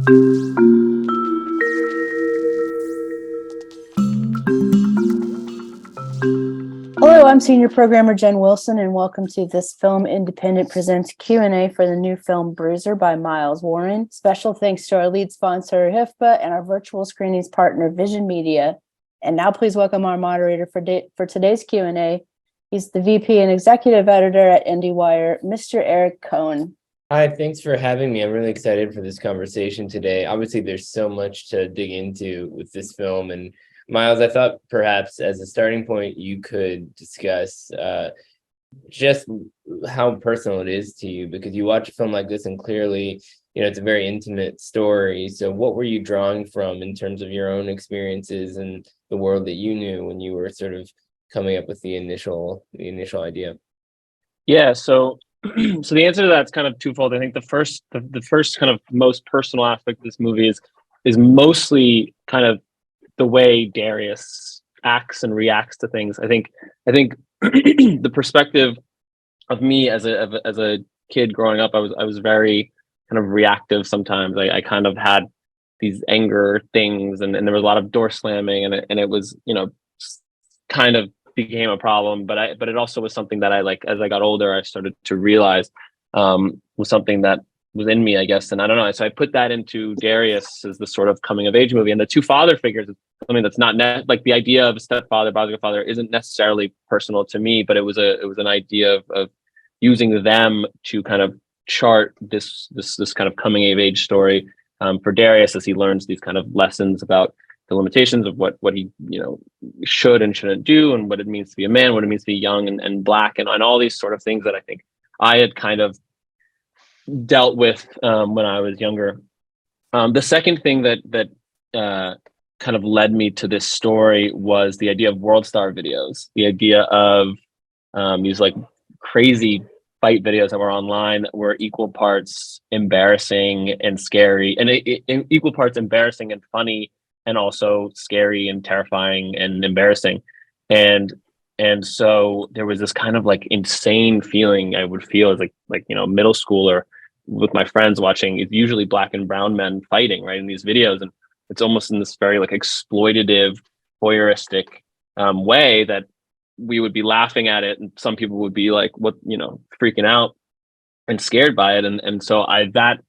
Hello, I'm Senior Programmer Jen Wilson, and welcome to This Film Independent Presents Q&A for the new film Bruiser by Miles Warren. Special thanks to our lead sponsor, HIFPA, and our virtual screenings partner, Vision Media. And now please welcome our moderator for today's Q&A. He's the VP and Executive Editor at IndieWire, Mr. Eric Kohn. Hi, thanks for having me. I'm really excited for this conversation today. Obviously, there's so much to dig into with this film. And Miles, I thought perhaps as a starting point, you could discuss just how personal it is to you, because you watch a film like this and clearly, it's a very intimate story. So what were you drawing from in terms of your own experiences and the world that you knew when you were sort of coming up with the initial idea? Yeah, so the answer to that's kind of twofold. I think the first kind of most personal aspect of this movie is mostly kind of the way Darius acts and reacts to things. I think the perspective of me as a kid growing up, I was very kind of reactive sometimes. I kind of had these anger things, and there was a lot of door slamming, and it was, kind of became a problem. But it also was something that as I got older, I started to realize was something that was in me, I guess. And I don't know. So I put that into Darius as the sort of coming of age movie, and the two father figures is something that's not like the idea of a stepfather, biological father isn't necessarily personal to me, but it was an idea of using them to kind of chart this kind of coming of age story for Darius as he learns these kind of lessons about the limitations of what he should and shouldn't do, and what it means to be a man, what it means to be young and black, and all these sort of things that I think I had kind of dealt with when I was younger. The second thing that kind of led me to this story was the idea of world star videos, the idea of these like crazy fight videos that were online that were equal parts embarrassing and scary, and equal parts embarrassing and funny, and also scary and terrifying and embarrassing. And so there was this kind of like insane feeling I would feel as like middle schooler with my friends watching usually black and brown men fighting right in these videos, and it's almost in this very like exploitative, voyeuristic way that we would be laughing at it, and some people would be like, what, freaking out and scared by it. And so that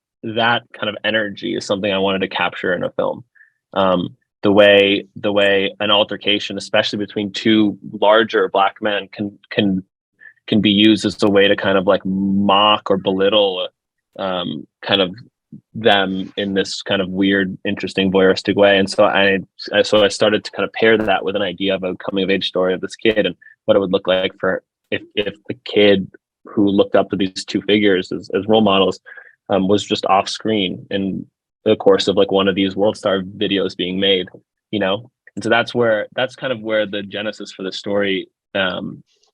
kind of energy is something I wanted to capture in a film. The way an altercation, especially between two larger black men, can be used as a way to kind of like mock or belittle kind of them in this kind of weird, interesting, voyeuristic way. And so I started to kind of pair that with an idea of a coming of age story of this kid and what it would look like for if the kid who looked up to these two figures as role models was just off screen in the course of like one of these world star videos being made, and so that's kind of where the genesis for the story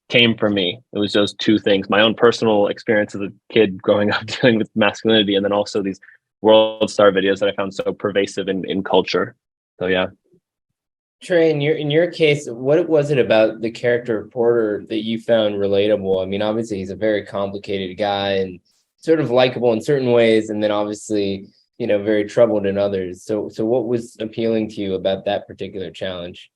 came from me. It was those two things: my own personal experience as a kid growing up dealing with masculinity, and then also these world star videos that I found so pervasive in culture. So yeah. Trey, in your case, what was it about the character of Porter that you found relatable? I mean, obviously he's a very complicated guy and sort of likable in certain ways, and then obviously, very troubled in others. So what was appealing to you about that particular challenge?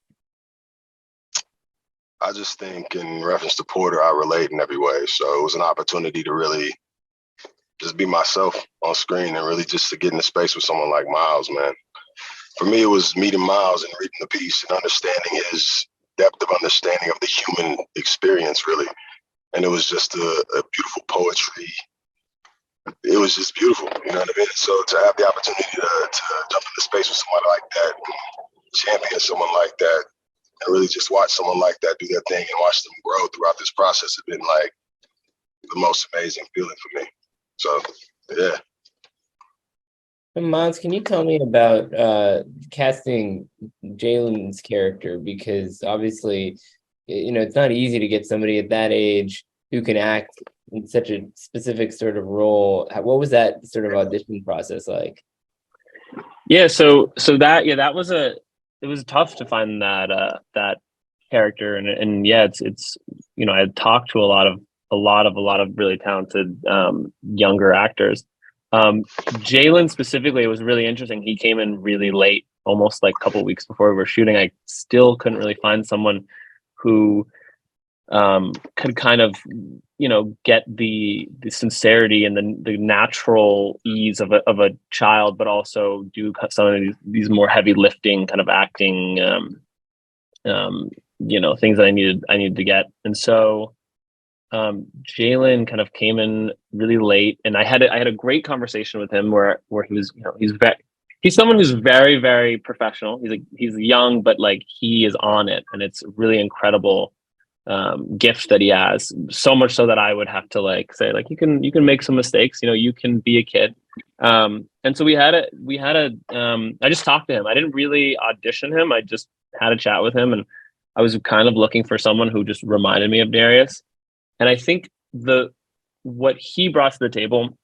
I just think in reference to Porter, I relate in every way. So it was an opportunity to really just be myself on screen and really just to get in the space with someone like Miles, man. For me, it was meeting Miles and reading the piece and understanding his depth of understanding of the human experience, really. And it was just a beautiful poetry. It was just beautiful, you know what I mean? So to have the opportunity to jump into space with someone like that, champion someone like that, and really just watch someone like that do their thing and watch them grow throughout this process has been like the most amazing feeling for me. So, yeah. Miles, can you tell me about casting Jalen's character? Because obviously, it's not easy to get somebody at that age who can act in such a specific sort of role. What was that sort of audition process like? Yeah, so that was it was tough to find that character, and yeah, it's I had talked to a lot of really talented younger actors, Jalen specifically, it was really interesting. He came in really late, almost like a couple of weeks before we were shooting. I still couldn't really find someone who could kind of, get the sincerity and the natural ease of a child, but also do some of these more heavy lifting kind of acting, things that I needed to get. And so Jalen kind of came in really late, and I had a great conversation with him where he was, he's someone who's very, very professional. He's young, but like he is on it, and it's really incredible gift that he has. So much so that I would have to like say like you can make some mistakes. You can be a kid. And so I just talked to him. I didn't really audition him. I just had a chat with him, and I was kind of looking for someone who just reminded me of Darius. And I think what he brought to the table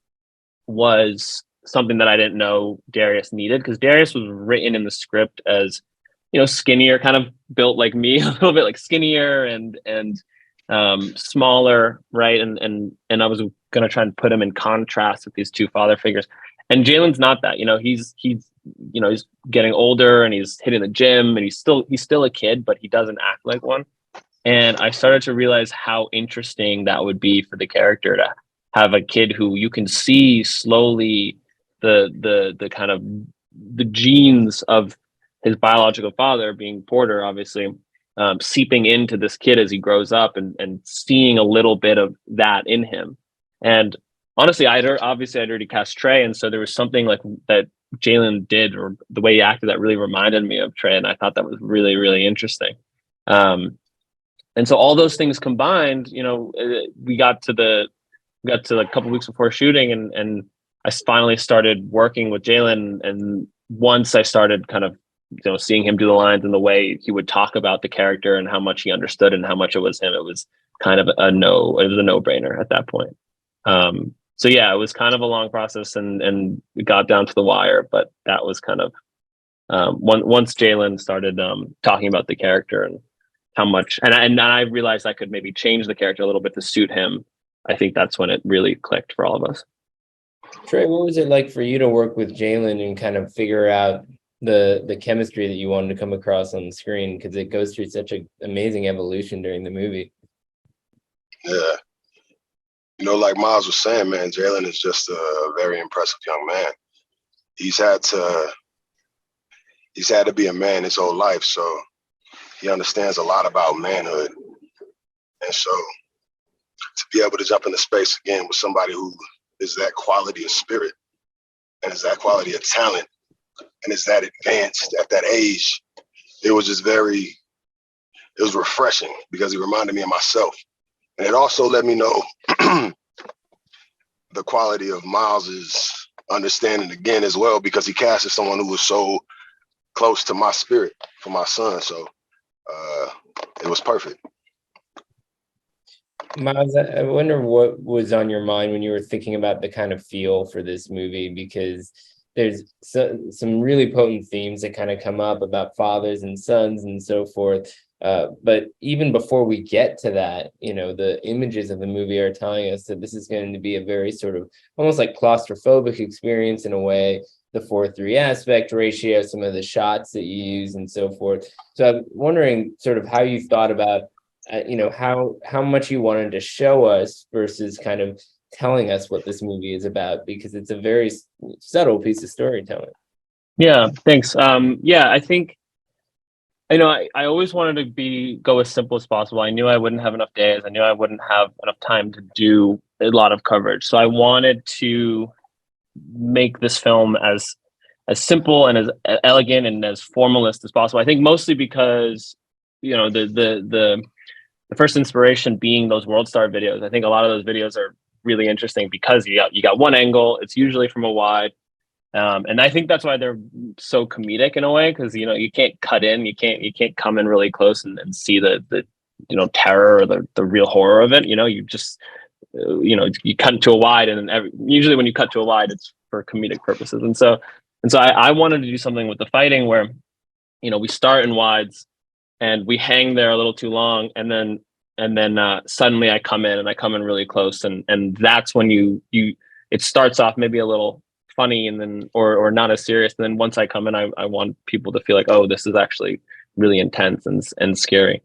was something that I didn't know Darius needed, because Darius was written in the script as, skinnier, kind of built like me, a little bit like skinnier and smaller, right? And I was gonna try and put him in contrast with these two father figures. And Jalen's not that. He's getting older and he's hitting the gym, and he's still a kid, but he doesn't act like one. And I started to realize how interesting that would be for the character, to have a kid who you can see slowly the kind of the genes of his biological father, being Porter, obviously, seeping into this kid as he grows up, and seeing a little bit of that in him. And honestly, I'd already cast Trey, and so there was something like that Jalen did, or the way he acted, that really reminded me of Trey, and I thought that was really, really interesting. And so all those things combined, we got to a couple weeks before shooting, and I finally started working with Jalen. And once I started kind of, seeing him do the lines and the way he would talk about the character and how much he understood and how much it was him, it was kind of a no-brainer at that point. So yeah, it was kind of a long process, and we got down to the wire, but that was kind of, once Jalen started talking about the character and how much, and I realized I could maybe change the character a little bit to suit him. I think that's when it really clicked for all of us. Trey, what was it like for you to work with Jalen and kind of figure out the chemistry that you wanted to come across on the screen? Because it goes through such an amazing evolution during the movie. Yeah. Like Miles was saying, man, Jalen is just a very impressive young man. He's had to be a man his whole life, so he understands a lot about manhood. And so to be able to jump into space again with somebody who is that quality of spirit and is that quality of talent and is that advanced at that age, it was refreshing, because he reminded me of myself. And it also let me know the quality of Miles's understanding again as well, because he casted someone who was so close to my spirit for my son. So it was perfect. Miles, I wonder what was on your mind when you were thinking about the kind of feel for this movie, because there's some really potent themes that kind of come up about fathers and sons and so forth. But even before we get to that, the images of the movie are telling us that this is going to be a very sort of almost like claustrophobic experience in a way. The 4:3 aspect ratio, some of the shots that you use and so forth. So I'm wondering sort of how you thought about, how much you wanted to show us versus kind of telling us what this movie is about, because it's a very subtle piece of storytelling. Yeah, thanks. I think, I always wanted to go as simple as possible. I knew I wouldn't have enough days. I knew I wouldn't have enough time to do a lot of coverage. So I wanted to make this film as simple and as elegant and as formalist as possible. I think mostly because, the first inspiration being those World Star videos. I think a lot of those videos are really interesting because you got one angle. It's usually from a wide. And I think that's why they're so comedic in a way, because you can't cut in, you can't come in really close and see the terror or the real horror of it. You just you cut to a wide, and usually when you cut to a wide, it's for comedic purposes. And so I wanted to do something with the fighting where we start in wides and we hang there a little too long, and then suddenly I come in really close, and that's when it starts off maybe a little funny and then or not as serious, and then once I come in, I want people to feel like, oh, this is actually really intense and scary.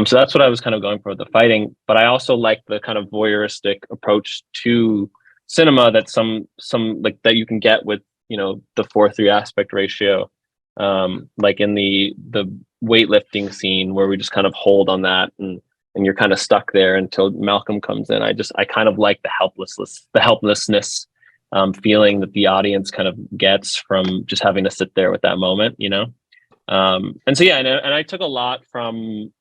So that's what I was kind of going for with the fighting, but I also like the kind of voyeuristic approach to cinema that some like that you can get with, you know, the 4:3 aspect ratio, like in the weightlifting scene where we just kind of hold on that and you're kind of stuck there until Malcolm comes in. I kind of like the helplessness feeling that the audience kind of gets from just having to sit there with that moment, you know. And so yeah, and I took a lot from,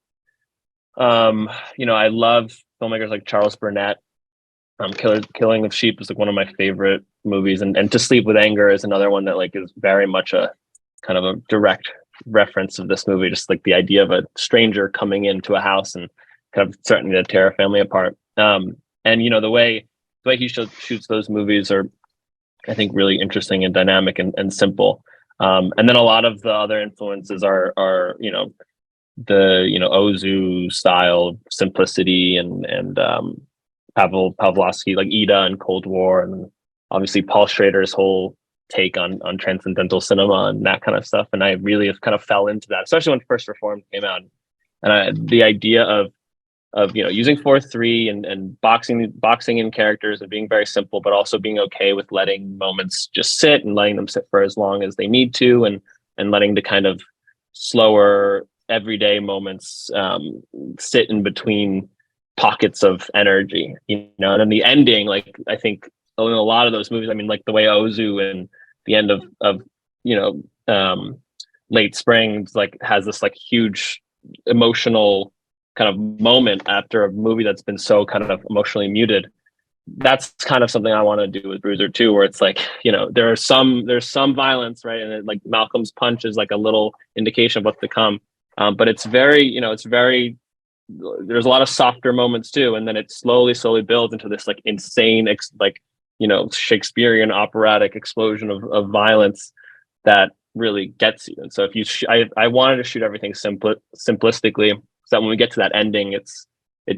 you know, I love filmmakers like Charles Burnett. Killing of Sheep is like one of my favorite movies, and To Sleep with Anger is another one that like is very much a kind of a direct reference of this movie, just like the idea of a stranger coming into a house and kind of threatening to tear a family apart. And you know, the way he shoots those movies are, I think, really interesting and dynamic and simple. And then a lot of the other influences are you know, the, you know, Ozu style simplicity and Pavlovsky, like Ida and Cold War, and obviously Paul Schrader's whole take on transcendental cinema and that kind of stuff. And I really have kind of fell into that, especially when First Reformed came out. And the idea of you know, using 4:3 and boxing in characters and being very simple, but also being okay with letting moments just sit and letting them sit for as long as they need to, and letting the kind of slower everyday moments sit in between pockets of energy, you know. And then the ending, like, I think in a lot of those movies, I mean, like the way Ozu and the end of you know, Late Spring, like, has this like huge emotional kind of moment after a movie that's been so kind of emotionally muted. That's kind of something I want to do with Bruiser too, where it's like, you know, there's some violence, right? And it, like, Malcolm's punch is like a little indication of what's to come. But it's very, you know, there's a lot of softer moments too. And then it slowly builds into this like insane, like, you know, Shakespearean operatic explosion of violence that really gets you. And so if you, I wanted to shoot everything simplistically, so that when we get to that ending, it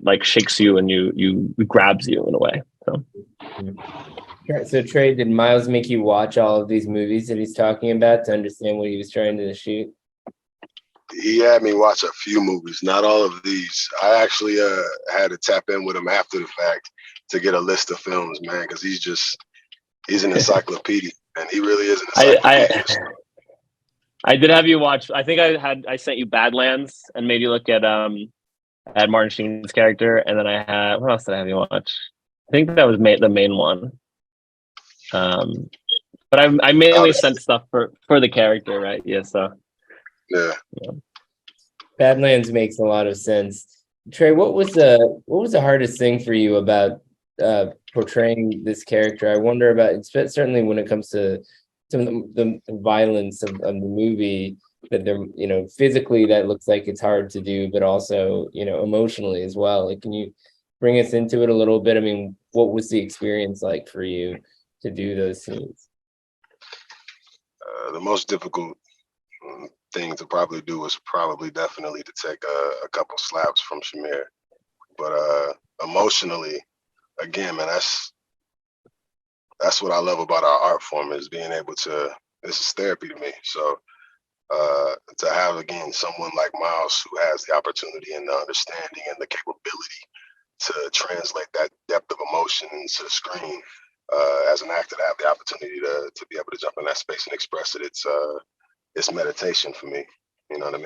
like shakes you and you grabs you in a way. So. So Trey, did Miles make you watch all of these movies that he's talking about to understand what he was trying to shoot? He had me watch a few movies, not all of these. I actually had to tap in with him after the fact to get a list of films, man, because he's an encyclopedia, and he really is an encyclopedia. I did have you watch. I think I sent you Badlands and made you look at Martin Sheen's character, and then I had, what else did I have you watch? I think that was the main one. But I mainly sent stuff for the character, right? Yeah. So. Yeah. Badlands makes a lot of sense. Trey, what was the hardest thing for you about portraying this character? I wonder about, certainly when it comes to some of the violence of the movie, that they're, you know, physically that looks like it's hard to do, but also, you know, emotionally as well. Like, can you bring us into it a little bit? I mean, what was the experience like for you to do those scenes? The most difficult thing to probably do was definitely to take a couple slaps from Shamir. But emotionally, again, man, that's what I love about our art form, is being able to, this is therapy to me. So to have, again, someone like Miles who has the opportunity and the understanding and the capability to translate that depth of emotion into the screen, as an actor, to have the opportunity to be able to jump in that space and express it, it's meditation for me. You know what I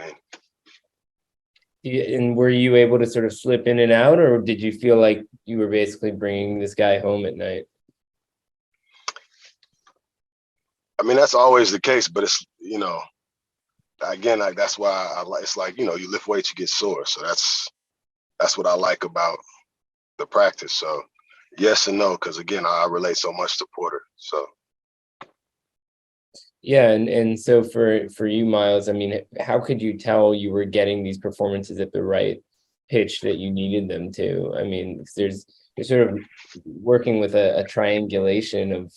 mean? And were you able to sort of slip in and out, or did you feel like you were basically bringing this guy home at night? I mean, that's always the case, but it's, you know, again, like, that's why it's like, you know, you lift weights, you get sore. So that's what I like about the practice. So yes and no, because again, I relate so much to Porter. So. Yeah, and so for you, Miles, I mean, how could you tell you were getting these performances at the right pitch that you needed them to? I mean, you're sort of working with a triangulation of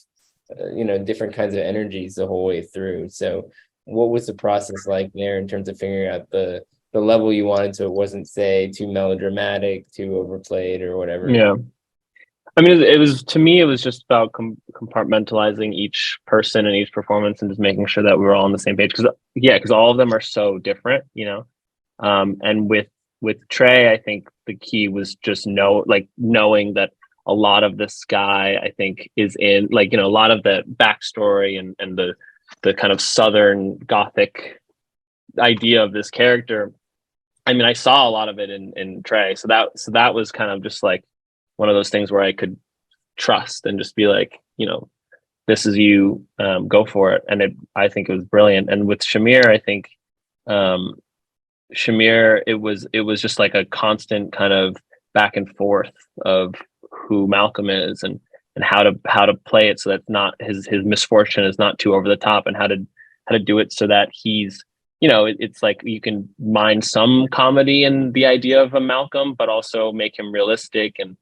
you know, different kinds of energies the whole way through. So what was the process like there in terms of figuring out the level you wanted, so it wasn't, say, too melodramatic, too overplayed, or whatever? Yeah. I mean, it was, to me, it was just about compartmentalizing each person and each performance and just making sure that we were all on the same page. Because all of them are so different, you know. And with Trey, I think the key was just knowing that a lot of this guy, I think, is in, like, you know, a lot of the backstory and the kind of Southern Gothic idea of this character. I mean, I saw a lot of it in Trey, so that was kind of just like one of those things where I could trust and just be like, you know, this is you, go for it. And I think it was brilliant. And with Shamir, I think Shamir, it was just like a constant kind of back and forth of who Malcolm is and how to play it so that not his misfortune is not too over the top, and how to do it so that he's, you know, it's like you can mine some comedy in the idea of a Malcolm, but also make him realistic and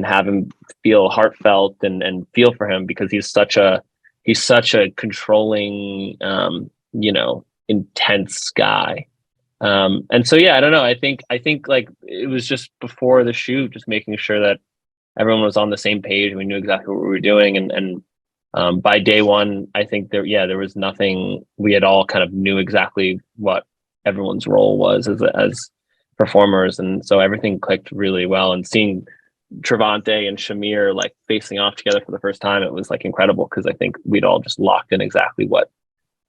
have him feel heartfelt and feel for him, because he's such a controlling, you know, intense guy. And so, yeah, I don't know. I think like it was just before the shoot, just making sure that everyone was on the same page and we knew exactly what we were doing. And by day one, I think there was nothing, we had all kind of knew exactly what everyone's role was as performers. And so everything clicked really well, and seeing Trevante and Shamir like facing off together for the first time, it was like incredible, because I think we'd all just locked in exactly what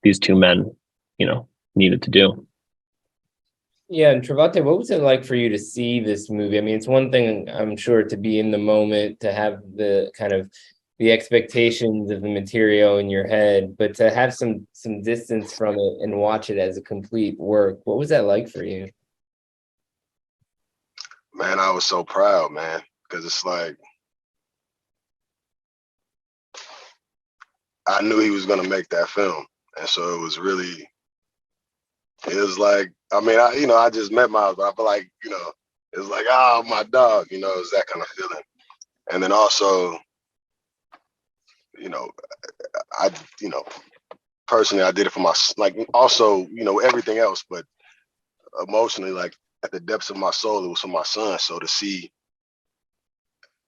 these two men, you know, needed to do. Yeah, and Trevante, what was it like for you to see this movie? I mean, it's one thing, I'm sure, to be in the moment, to have the kind of the expectations of the material in your head, but to have some distance from it and watch it as a complete work. What was that like for you? Man, I was so proud, man, because it's like I knew he was gonna make that film, and so it was like, I mean, I just met Miles, but I feel like, you know, it was like, oh, my dog, you know, it was that kind of feeling. And then also, you know, personally, I did it for my, like, also, you know, everything else, but emotionally, like, at the depths of my soul, it was for my son. So to see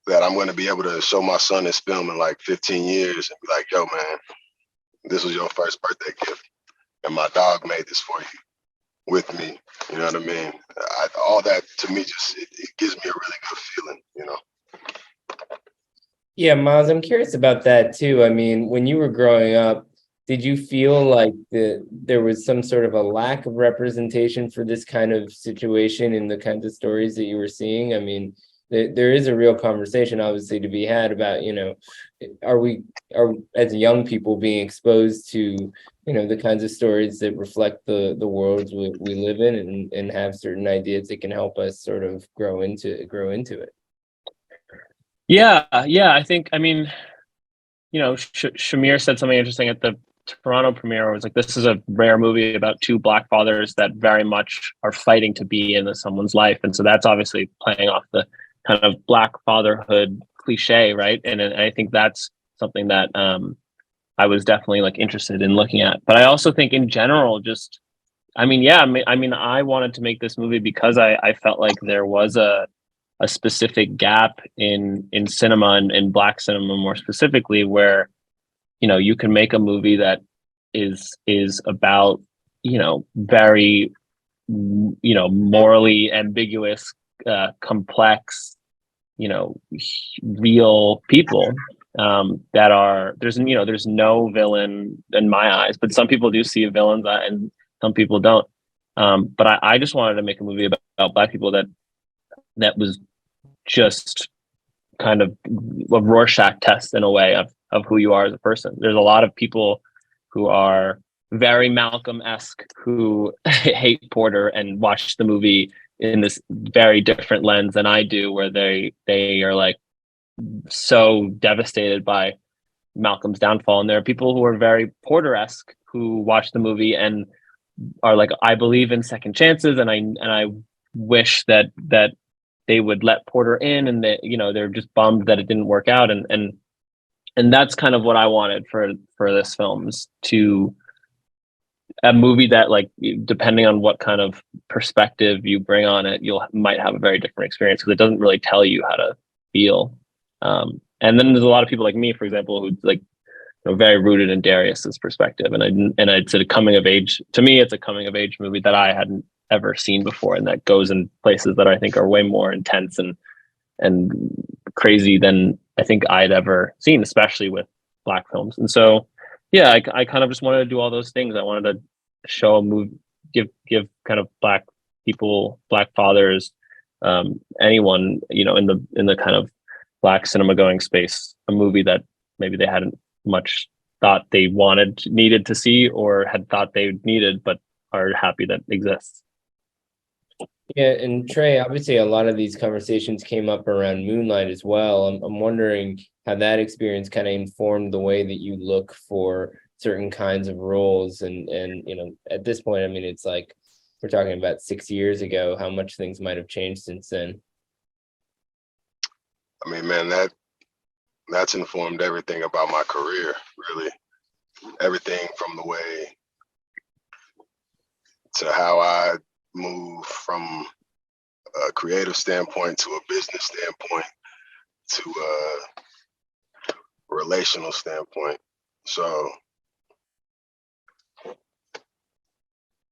that I'm going to be able to show my son this film in like 15 years and be like, yo, man, this was your first birthday gift, and my dog made this for you with me, you know what I mean? All that, to me, just it gives me a really good feeling, you know? Yeah, Miles, I'm curious about that too. I mean, when you were growing up, did you feel like there was some sort of a lack of representation for this kind of situation in the kinds of stories that you were seeing? I mean, there is a real conversation, obviously, to be had about, you know, are as young people being exposed to, you know, the kinds of stories that reflect the worlds we live in, and have certain ideas that can help us sort of grow into it. Yeah. I think, I mean, you know, Shamir said something interesting at the Toronto premiere, where it was like, this is a rare movie about two Black fathers that very much are fighting to be in someone's life. And so that's obviously playing off the kind of Black fatherhood cliche, right? And I think that's something that I was definitely like interested in looking at. But I also think in general, just, I mean, yeah, I mean, I wanted to make this movie because I felt like there was a specific gap in cinema, and in Black cinema more specifically, where, you know, you can make a movie that is about, you know, very, you know, morally ambiguous, complex, you know, real people, that are, there's no villain in my eyes, but some people do see villains, and some people don't. But I just wanted to make a movie about Black people that was just kind of a Rorschach test in a way of who you are as a person. There's a lot of people who are very Malcolm-esque who hate Porter and watch the movie in this very different lens than I do, where they are like so devastated by Malcolm's downfall. And there are people who are very Porter-esque who watch the movie and are like, I believe in second chances, and I wish that they would let Porter in, and that, you know, they're just bummed that it didn't work out. And that's kind of what I wanted for this film, is to a movie that, like, depending on what kind of perspective you bring on it, might have a very different experience, because it doesn't really tell you how to feel. And then there's a lot of people like me, for example, who like, very rooted in Darius's perspective. And it's a coming of age, to me, it's a coming of age movie that I hadn't ever seen before, and that goes in places that I think are way more intense and crazy than I think I'd ever seen, especially with Black films. And so, yeah, I kind of just wanted to do all those things. I wanted to show a movie, give kind of Black people, Black fathers, anyone, in the kind of Black cinema going space, a movie that maybe they hadn't much thought they needed to see, or had thought they needed, but are happy that exists. Yeah, and Trey, obviously a lot of these conversations came up around Moonlight as well. I'm wondering how that experience kind of informed the way that you look for certain kinds of roles. And at this point, I mean, it's like we're talking about 6 years ago, how much things might have changed since then. I mean, man, that's informed everything about my career, really. Everything from the way to how I move from a creative standpoint to a business standpoint to a relational standpoint. So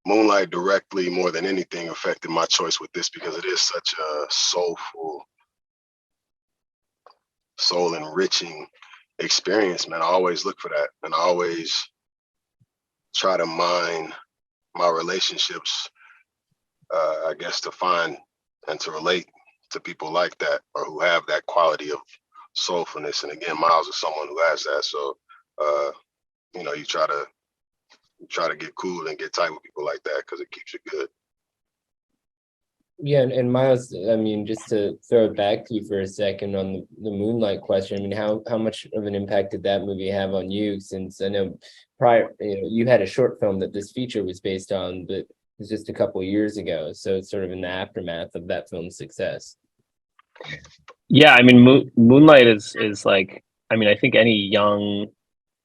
Moonlight directly, more than anything, affected my choice with this, because it is such a soulful, soul enriching experience, man. I always look for that, and I always try to mine my relationships, I guess, to find and to relate to people like that, or who have that quality of soulfulness. And again, Miles is someone who has that. So you try to get cool and get tight with people like that, because it keeps you good. Yeah, and Miles, I mean, just to throw it back to you for a second on the Moonlight question, I mean, how much of an impact did that movie have on you? Since I know you had a short film that this feature was based on, but it was just a couple of years ago. So it's sort of in the aftermath of that film's success. Yeah, I mean, Moonlight is like, I mean, I think any young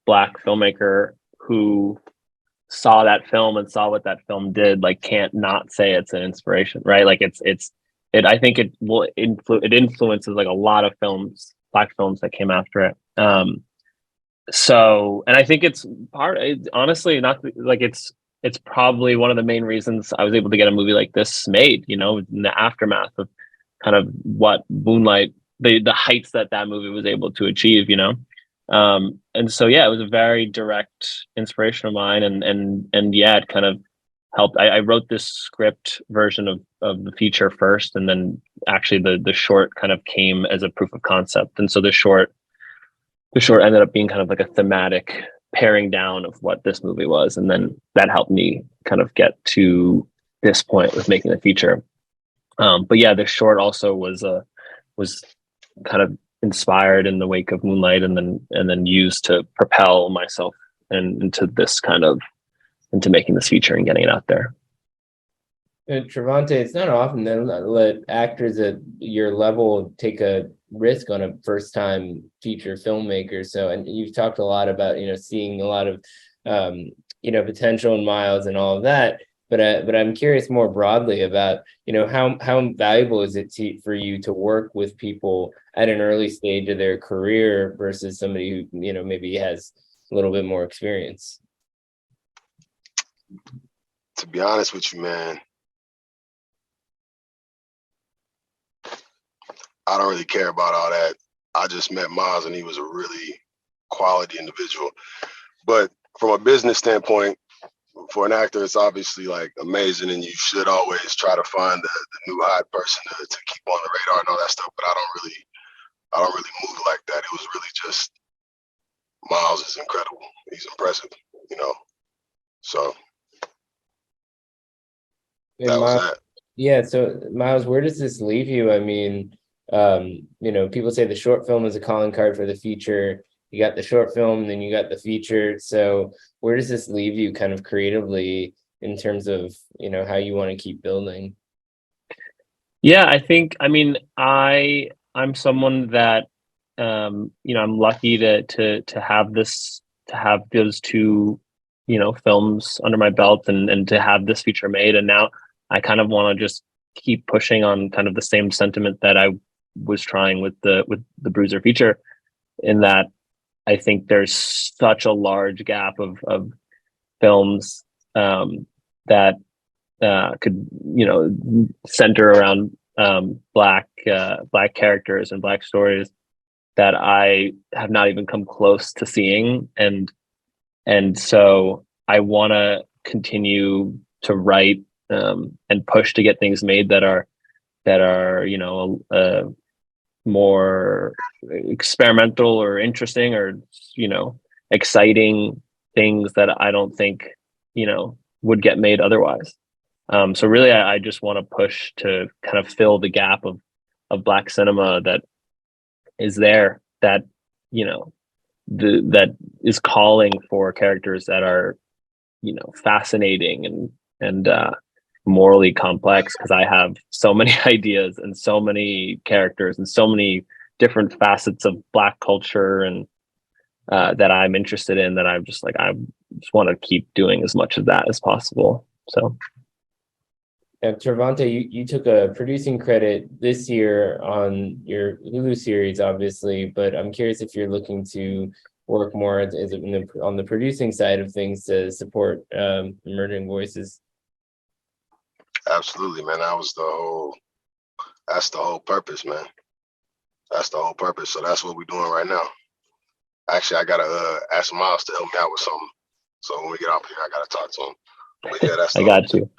Black filmmaker who saw that film and saw what that film did, like, can't not say it's an inspiration, right? Like I think it influences like a lot of films, Black films that came after it. So, and I think it's honestly, not like it's probably one of the main reasons I was able to get a movie like this made, in the aftermath of kind of what Moonlight, the heights that movie was able to achieve, and so, yeah, it was a very direct inspiration of mine, and yeah, it kind of helped. I wrote this script version of the feature first, and then actually the short kind of came as a proof of concept. And so the short ended up being kind of like a thematic paring down of what this movie was, and then that helped me kind of get to this point with making the feature. But yeah, the short also was kind of inspired in the wake of Moonlight, and then used to propel myself into making this feature and getting it out there. Trevante, it's not often that let actors at your level take a risk on a first-time feature filmmaker. So, and you've talked a lot about seeing a lot of potential in Miles and all of that. But I'm curious more broadly about how valuable is it for you to work with people at an early stage of their career versus somebody who maybe has a little bit more experience. To be honest with you, man, I don't really care about all that. I just met Miles, and he was a really quality individual. But from a business standpoint, for an actor, it's obviously like amazing, and you should always try to find the new hot person to keep on the radar and all that stuff. But I don't really move like that. It was really just Miles is incredible. He's impressive, So that was that. Yeah. So Miles, where does this leave you? I mean, people say the short film is a calling card for the feature. You got the short film, then you got the feature. So where does this leave you kind of creatively in terms of, how you want to keep building? Yeah, I'm someone that, I'm lucky to have those two, films under my belt, and to have this feature made. And now I kind of want to just keep pushing on kind of the same sentiment that I was trying with the Bruiser feature. in that I think there's such a large gap of films that could, center around black characters and black stories that I have not even come close to seeing, and so I want to continue to write and push to get things made that are more experimental or interesting or exciting things that I don't think would get made otherwise. So really, I just want to push to kind of fill the gap of black cinema that is there, that that is calling for characters that are fascinating and morally complex, because I have so many ideas and so many characters and so many different facets of black culture and that I'm interested in, that I'm just like, I just want to keep doing as much of that as possible. So Trevante, you took a producing credit this year on your Hulu series, obviously, but I'm curious if you're looking to work more on the producing side of things to support emerging voices. Absolutely, man. That's the whole purpose, man. That's the whole purpose. So that's what we're doing right now. Actually, I gotta ask Miles to help me out with something. So when we get off here, I gotta talk to him. But yeah, that's I got you.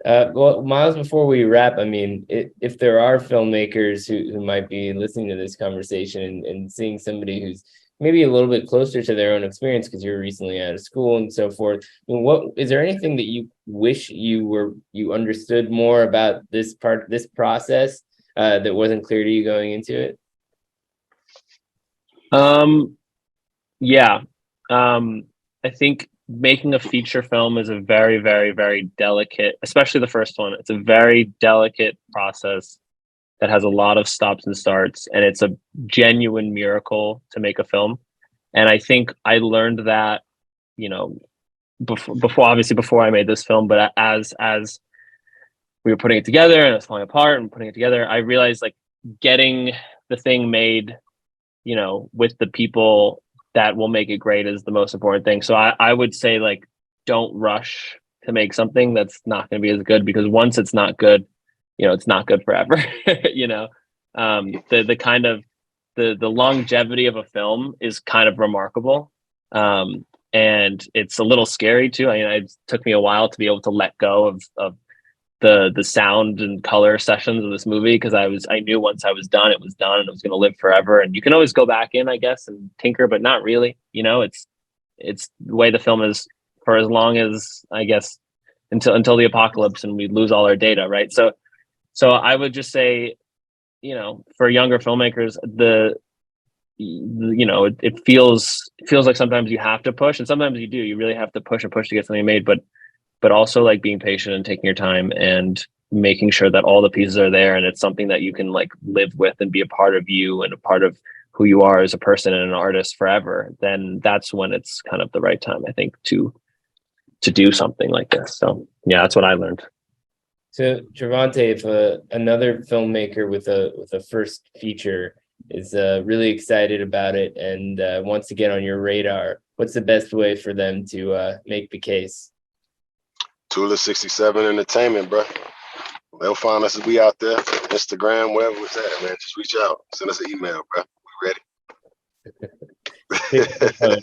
Well, Miles, before we wrap, I mean, if there are filmmakers who might be listening to this conversation and seeing somebody who's maybe a little bit closer to their own experience because you're recently out of school and so forth, I mean, what is there anything that you wish you understood more about this process that wasn't clear to you going into it? Yeah. I think making a feature film is a very, very, very delicate, especially the first one. It's a very delicate process that has a lot of stops and starts, and it's a genuine miracle to make a film. And I think I learned that, before I made this film, but as we were putting it together and it was falling apart and putting it together, I realized like getting the thing made, with the people that will make it great is the most important thing. So I would say, like, don't rush to make something that's not going to be as good, because once it's not good, it's not good forever. The kind of the longevity of a film is kind of remarkable. And it's a little scary too. I mean, it took me a while to be able to let go of the sound and color sessions of this movie, because I knew once I was done, it was done and it was going to live forever. And you can always go back in, I guess, and tinker, but not really. It's the way the film is for as long as, I guess, until the apocalypse and we lose all our data, right? So I would just say, for younger filmmakers, it feels like sometimes you have to push, and sometimes you do. You really have to push and push to get something made, but also like being patient and taking your time and making sure that all the pieces are there and it's something that you can like live with and be a part of you and a part of who you are as a person and an artist forever. Then that's when it's kind of the right time, I think, to do something like this. So yeah, that's what I learned. So Trevante, if another filmmaker with a first feature is really excited about it and wants to get on your radar, what's the best way for them to make the case? Tula 67 Entertainment, bro. They'll find us if we out there, Instagram, wherever it's at, man. Just reach out, send us an email, bro. We ready.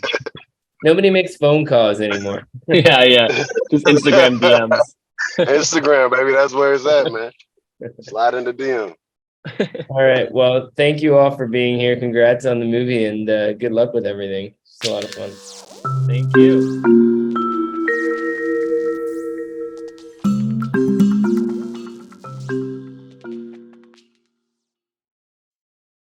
Nobody makes phone calls anymore. Yeah. Just Instagram DMs. Instagram, baby. That's where it's at, man. Slide in the DM. All right. Well, thank you all for being here. Congrats on the movie and good luck with everything. It's a lot of fun. Thank you.